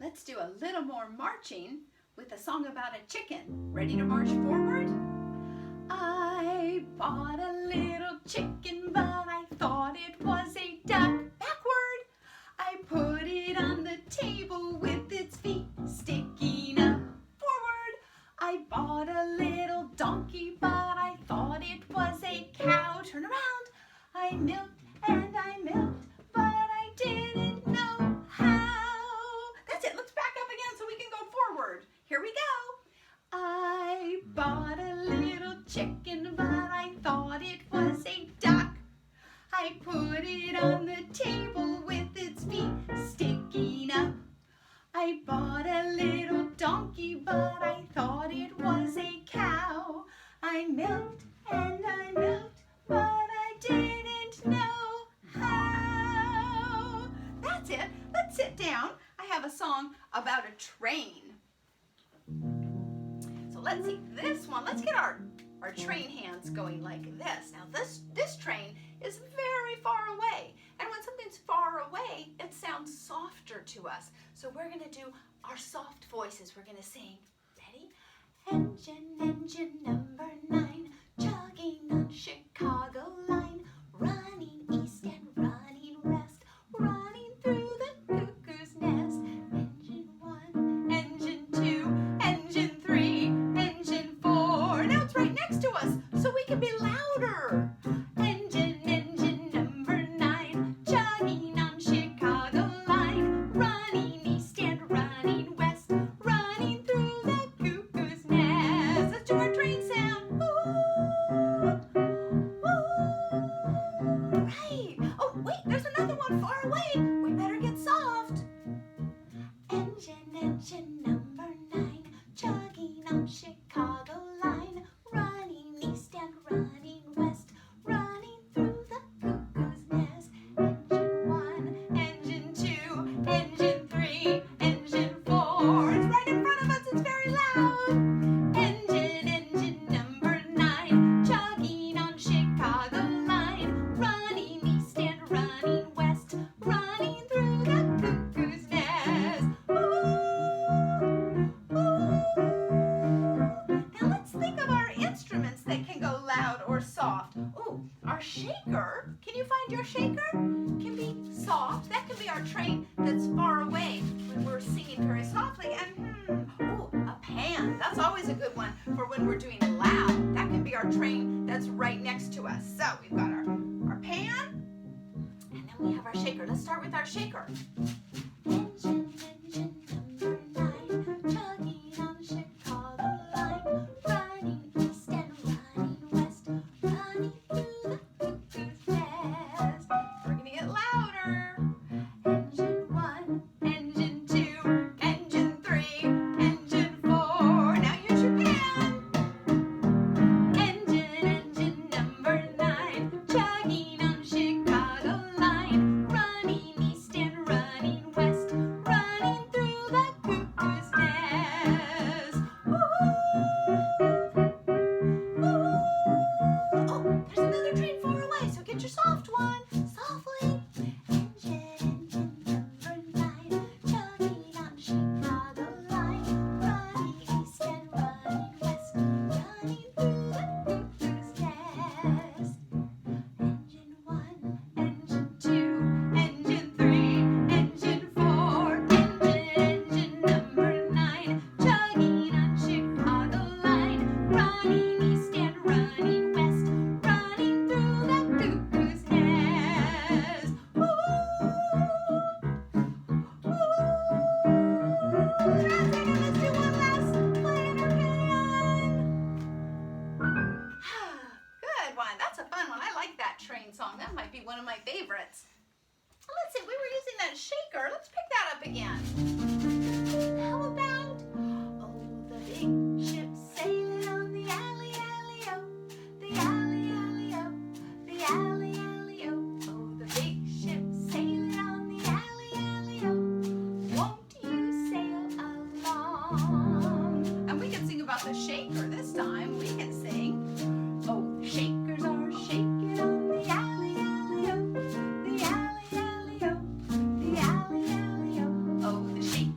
let's do a little more marching with a song about a chicken. Ready to march forward? I bought a little chicken, but I thought it was a duck. Backward! I put it on the table with its feet sticking up. Forward! I bought a little donkey, but I thought it was a cow. Turn around! I milked and I milked, but I didn't know how. That's it. Let's back up again so we can go forward. Here we go. I bought a little chicken, but I thought it was a duck. I put it on the table with its feet sticking up. I bought a little donkey, but I thought it was a cow. I milked and I milked, but I didn't know how. That's it. Let's sit down. I have a song about a train. So let's see this one. Let's get our train hands going like this. Now this train is very far away. And when something's far away, it sounds softer to us. So we're going to do our soft voices. We're going to sing. Ready? Engine, engine number 9, chugging on Chicago line, running east and running west, running through the cuckoo's nest. Engine 1, engine 2, engine 3, engine 4. Now it's right next to us, so we can be louder. Engine, engine number 9, chugging on Chicago line, running east and running west, running through the cuckoo's nest. Let's do our train sound. Woo! Woo! Right. Oh, wait, there's another one far away. We better get soft. Engine, engine number 9, chugging on Chicago line, running east and running west, running through the cuckoo's nest. Engine 1, engine 2, engine 3, engine 4. It's right in front of us. It's very loud. Engine, engine number 9, chugging on Chicago line, running east and running west, running through the cuckoo's nest. Woo! Woo! Now let's think of our instruments that can go loud or soft. Oh, our shaker. Can you find your shaker? Can be soft. That can be our train that's far away when we're singing very softly. And oh, a pan. That's always a good one for when we're doing loud. That can be our train that's right next to us. So we've got our pan, and then we have our shaker. Let's start with our shaker. Engine, engine number 9, chugging on Chicago line, running east and running west, running through the cuckoo's nest. We're gonna get louder. Engine 1, engine 2, engine 3, engine 4. Now use your pan. Engine, engine number 9, chugging on Chicago line, running east and running west, running through the cuckoo's nest. Woo-hoo! Woo-hoo! Oh, there's another train far away, so get your soft one. Softly. Engine, engine number 9, chugging on Chicago line, running east and running west, running through the cuckoo's nest. Engine 1, engine 2, engine 3, engine 4, engine number 9, chugging on Chicago line, running east and running west, running through the cuckoo's nest. Woo! Woo! That's it. Let's do one last play in our pan. Good one. That's a fun one. I like that train song. That might be one of my favorites. Let's see. We were using that shaker. Let's pick that up again. How about, oh, the big ship sailing on the alley, alley-o, the alley, alley-o, the alley, alley-o. Oh, the big ship sailing on the alley, alley-o, won't you sail along? And we can sing about the shaker this time. We can sing, oh, the shakers are shaking on the alley, alley-o, the alley, alley-o, the alley, alley-o. Oh, the shakers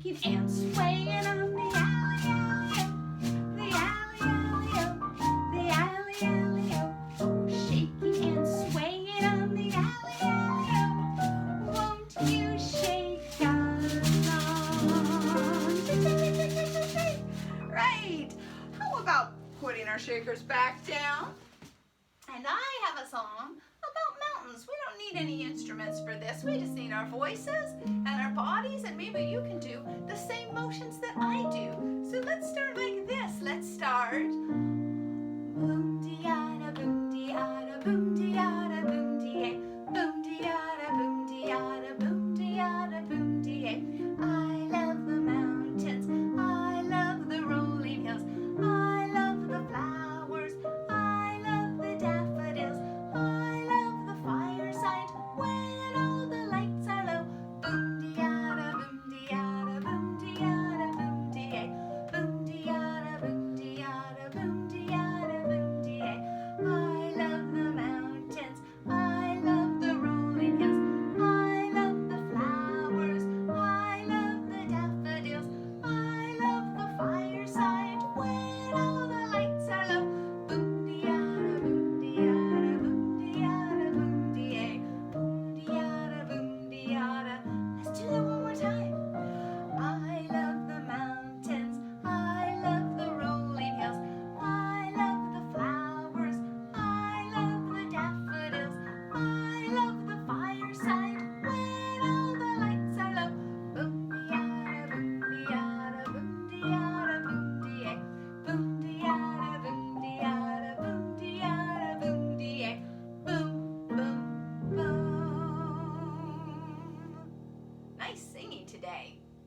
shaking and swaying on the alley-alley-o, the alley-alley-o, the alley-alley-o. Oh, shaking and swaying on the alley-alley-o. Won't you shake along? Shake. Right. How about putting our shakers back down? And I have a song about mountains. We don't need any instruments for this. We just need our voices and our bodies, and maybe you can do the same